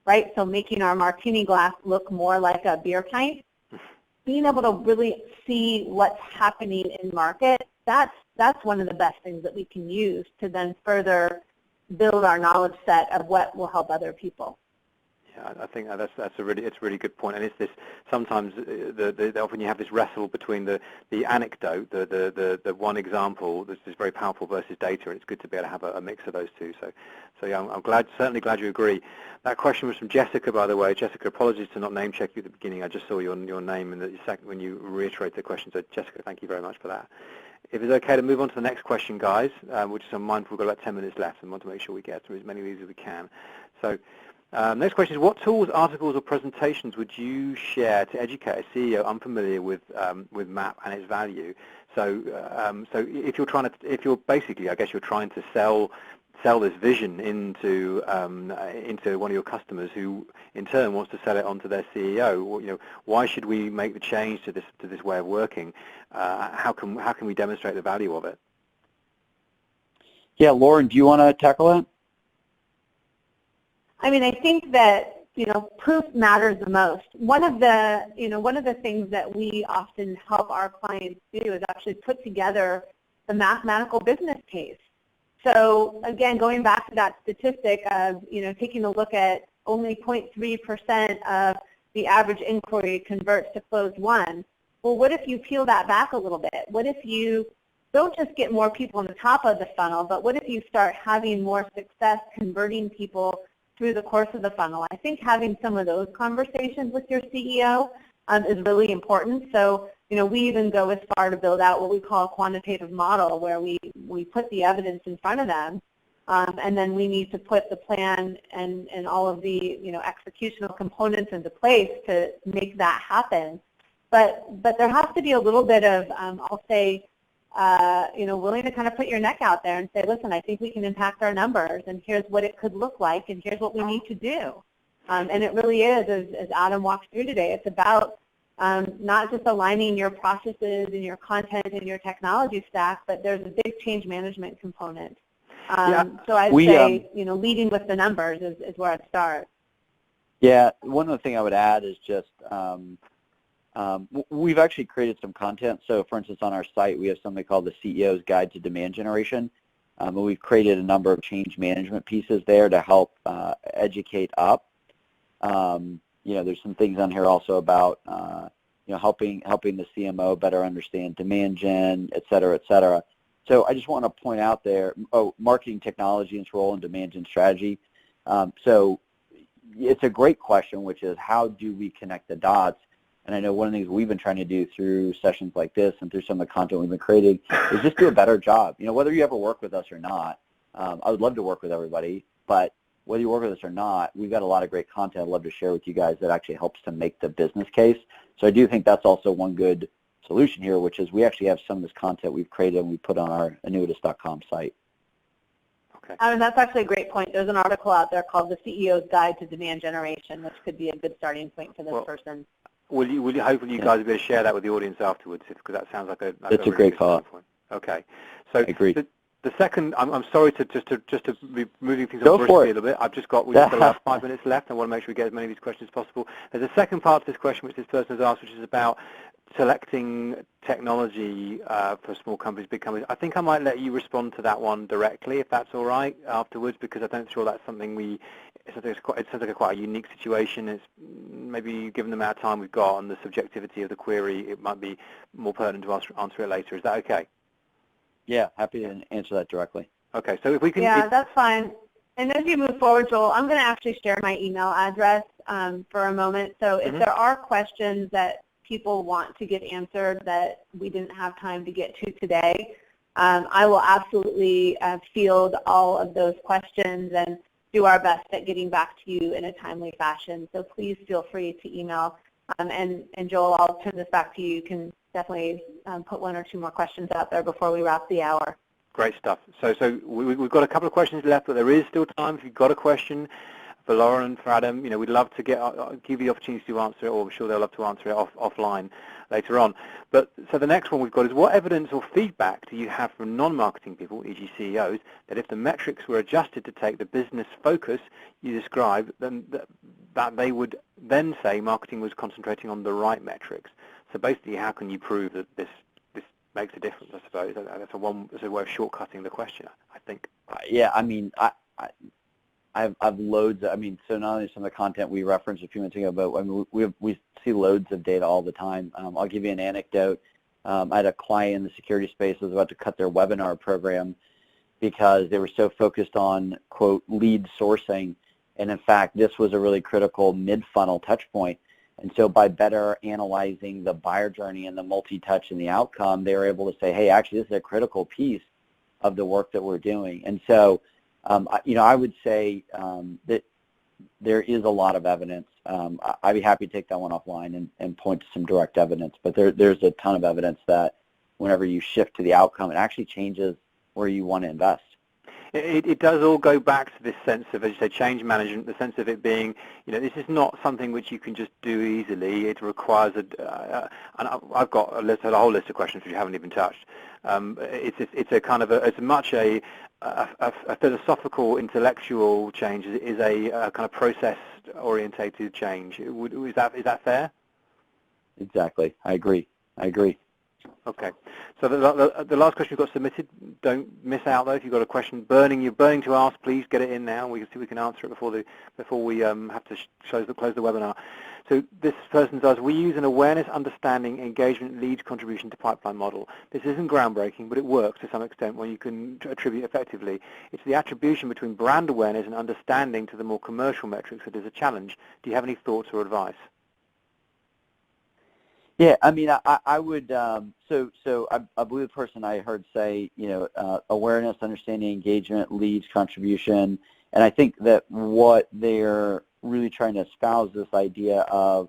right? So making our martini glass look more like a beer pint. Being able to really see what's happening in market, that's one of the best things that we can use to then further build our knowledge set of what will help other people. Yeah, I think it's a really good point, and it's this sometimes often you have this wrestle between the anecdote, the one example that's very powerful versus data, and it's good to be able to have a mix of those two. So yeah, I'm certainly glad you agree. That question was from Jessica, by the way. Jessica, apologies to not name check you at the beginning. I just saw your name in the second when you reiterated the question. So Jessica, thank you very much for that. If it's okay to move on to the next question, guys, which is I'm mindful we've got about 10 minutes left and want to make sure we get through as many of these as we can. So next question is, what tools, articles, or presentations would you share to educate a CEO unfamiliar with MAP and its value? So if you're basically, I guess you're trying to sell this vision into one of your customers, who in turn wants to sell it onto their CEO. Why should we make the change to this way of working? How can we demonstrate the value of it? Yeah, Lauren, do you want to tackle that? I mean, I think that proof matters the most. One of the things that we often help our clients do is actually put together the mathematical business case. So again, going back to that statistic of taking a look at only 0.3% of the average inquiry converts to closed won. Well, what if you peel that back a little bit? What if you don't just get more people on the top of the funnel, but what if you start having more success converting people through the course of the funnel. I think having some of those conversations with your CEO is really important. So, we even go as far to build out what we call a quantitative model, where we put the evidence in front of them, and then we need to put the plan and all of the executional components into place to make that happen. But there has to be a little bit of, I'll say, willing to kind of put your neck out there and say, listen, I think we can impact our numbers, and here's what it could look like, and here's what we need to do. And it really is, as Adam walked through today, it's about not just aligning your processes and your content and your technology stack, but there's a big change management component. So I'd say, leading with the numbers is where I'd start. Yeah, one other thing I would add is just we've actually created some content. So, for instance, on our site, we have something called the CEO's Guide to Demand Generation. And we've created a number of change management pieces there to help educate up. There's some things on here also about helping the CMO better understand demand gen, et cetera, et cetera. So I just want to point out there, marketing technology and its role in demand gen strategy. So it's a great question, which is how do we connect the dots? And I know one of the things we've been trying to do through sessions like this and through some of the content we've been creating is just do a better job. Whether you ever work with us or not, I would love to work with everybody, but whether you work with us or not, we've got a lot of great content I'd love to share with you guys that actually helps to make the business case. So I do think that's also one good solution here, which is we actually have some of this content we've created and we put on our annuitas.com site. Okay. That's actually a great point. There's an article out there called The CEO's Guide to Demand Generation, which could be a good starting point for this person. Will you hopefully you guys will be able to share that with the audience afterwards, because that sounds like a that's a great thought. Okay, so I agree. The second, I'm sorry to be moving things on briskly a little bit. We've got about 5 minutes left. I want to make sure we get as many of these questions as possible. There's a second part to this question which this person has asked, which is about selecting technology for small companies, big companies. I think I might let you respond to that one directly, if that's all right, afterwards, because I don't feel that's something it sounds like quite a unique situation. It's maybe, given the amount of time we've got and the subjectivity of the query, it might be more pertinent to answer it later. Is that okay? Yeah, happy to answer that directly. Okay, so if we can... Yeah, that's fine. And as you move forward, Joel, I'm going to actually share my email address for a moment. So if there are questions that people want to get answered that we didn't have time to get to today, I will absolutely field all of those questions and do our best at getting back to you in a timely fashion. So please feel free to email. And Joel, I'll turn this back to you. You can definitely put one or two more questions out there before we wrap the hour. Great stuff. So we've got a couple of questions left, but there is still time. If you've got a question for Lauren and for Adam, we'd love to give you the opportunity to answer it, or I'm sure they'll love to answer it offline later on. But so the next one we've got is, what evidence or feedback do you have from non-marketing people, e.g. CEOs, that if the metrics were adjusted to take the business focus you described, then that they would then say marketing was concentrating on the right metrics? So basically, how can you prove that this makes a difference, I suppose? That's a way of shortcutting the question, I think. Yeah, I mean, I've loads. So not only some of the content we referenced a few minutes ago, but we see loads of data all the time. I'll give you an anecdote. I had a client in the security space that was about to cut their webinar program because they were so focused on, quote, lead sourcing. And in fact, this was a really critical mid-funnel touch point. And so by better analyzing the buyer journey and the multi-touch and the outcome, they were able to say, hey, actually, this is a critical piece of the work that we're doing. And so, I would say that there is a lot of evidence. I'd be happy to take that one offline and point to some direct evidence. But there's a ton of evidence that whenever you shift to the outcome, it actually changes where you want to invest. It does all go back to this sense of, as you say, change management, the sense of it being, this is not something which you can just do easily. It requires and I've got a whole list of questions which you haven't even touched. It's a kind of it's much a philosophical, intellectual change. It is a kind of process-orientated change. Is that fair? Exactly. I agree. Okay. So the last question you've got submitted, don't miss out though. If you've got a question you're burning to ask, please get it in now. We can see we can answer it before we have to close the webinar. So this person says, we use an awareness, understanding, engagement, leads, contribution to pipeline model. This isn't groundbreaking, but it works to some extent when you can attribute effectively. It's the attribution between brand awareness and understanding to the more commercial metrics that is a challenge. Do you have any thoughts or advice? Yeah, I mean, I would, so I believe the person I heard say, awareness, understanding, engagement, leads, contribution, and I think that what they're really trying to espouse this idea of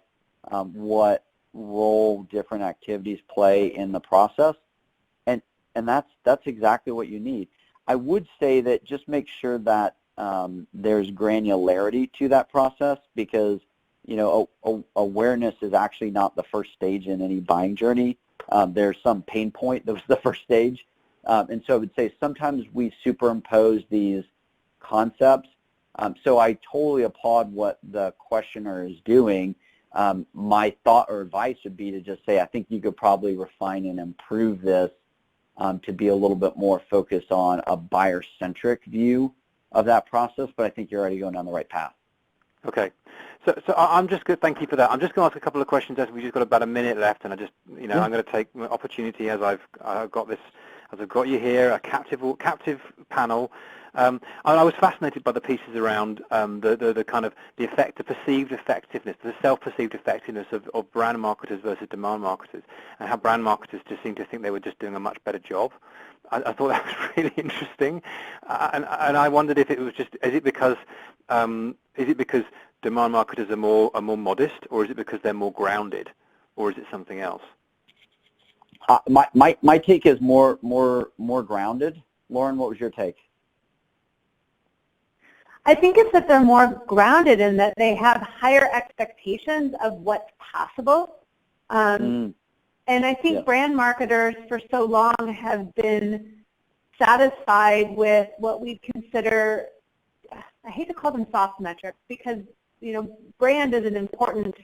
what role different activities play in the process, and that's exactly what you need. I would say that just make sure that there's granularity to that process, because awareness is actually not the first stage in any buying journey. There's some pain point that was the first stage. And so I would say sometimes we superimpose these concepts. So I totally applaud what the questioner is doing. My thought or advice would be to just say, I think you could probably refine and improve this to be a little bit more focused on a buyer-centric view of that process, but I think you're already going down the right path. Okay, so I'm just good. Thank you for that. I'm just going to ask a couple of questions as we've just got about a minute left, and I just, I'm going to take the opportunity as I've got you here, a captive panel. I was fascinated by the pieces around the kind of the perceived effectiveness, the self-perceived effectiveness of brand marketers versus demand marketers, and how brand marketers just seem to think they were just doing a much better job. I thought that was really interesting, and I wondered if it was just, is it because demand marketers are more modest, or is it because they're more grounded, or is it something else? My take is more grounded. Lauren, what was your take? I think it's that they're more grounded in that they have higher expectations of what's possible. And I think brand marketers for so long have been satisfied with what we consider, I hate to call them soft metrics, because brand is an important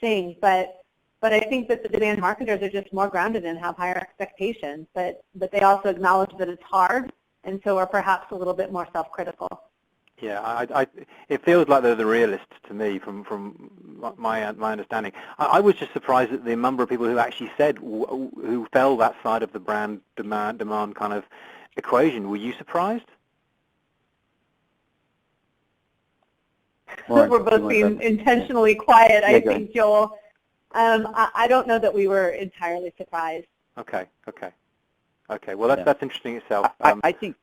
thing, but I think that the demand marketers are just more grounded and have higher expectations, but they also acknowledge that it's hard, and so are perhaps a little bit more self-critical. Yeah, it feels like they're the realists to me from my understanding. I was just surprised at the number of people who actually said, who fell that side of the brand demand kind of equation. Were you surprised? Lauren, we're both being intentionally quiet, I think, Joel. I don't know that we were entirely surprised. Okay. Well, that's interesting itself. I think,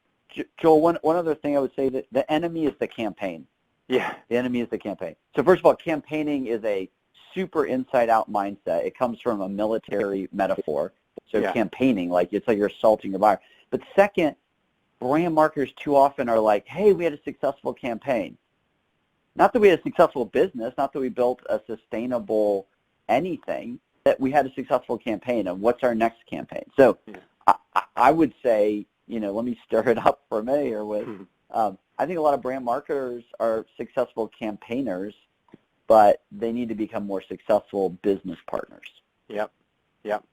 Joel, one other thing I would say, that the enemy is the campaign. Yeah. The enemy is the campaign. So first of all, campaigning is a super inside-out mindset. It comes from a military metaphor. So campaigning, it's like you're assaulting your buyer. But second, brand marketers too often are like, hey, we had a successful campaign. Not that we had a successful business, not that we built a sustainable anything, that we had a successful campaign, and what's our next campaign? So I would say, let me stir it up for me here with, I think a lot of brand marketers are successful campaigners, but they need to become more successful business partners. Yep.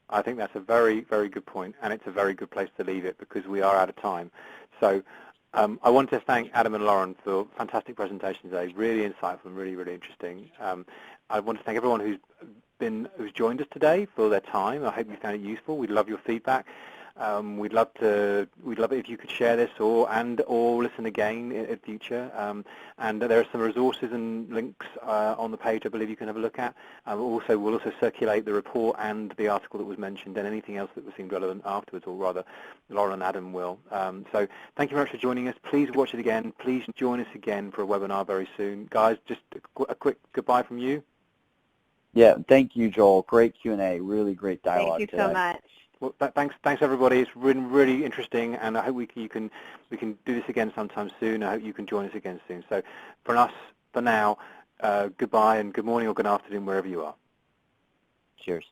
I think that's a very, very good point, and it's a very good place to leave it because we are out of time. So I want to thank Adam and Lauren for fantastic presentations today, really insightful and really, really interesting. I want to thank everyone who's joined us today for their time. I hope you found it useful. We'd love your feedback. We'd love it if you could share this or listen again in future. And there are some resources and links on the page I believe you can have a look at. We'll also circulate the report and the article that was mentioned and anything else that seemed relevant afterwards, or rather Lauren and Adam will. So thank you very much for joining us. Please watch it again. Please join us again for a webinar very soon. Guys, just a quick goodbye from you. Yeah, thank you, Joel. Great Q&A. Really great dialogue today. Thank you so much. Well, thanks everybody. It's been really interesting, and I hope we can do this again sometime soon. I hope you can join us again soon. So, for now, goodbye and good morning or good afternoon wherever you are. Cheers.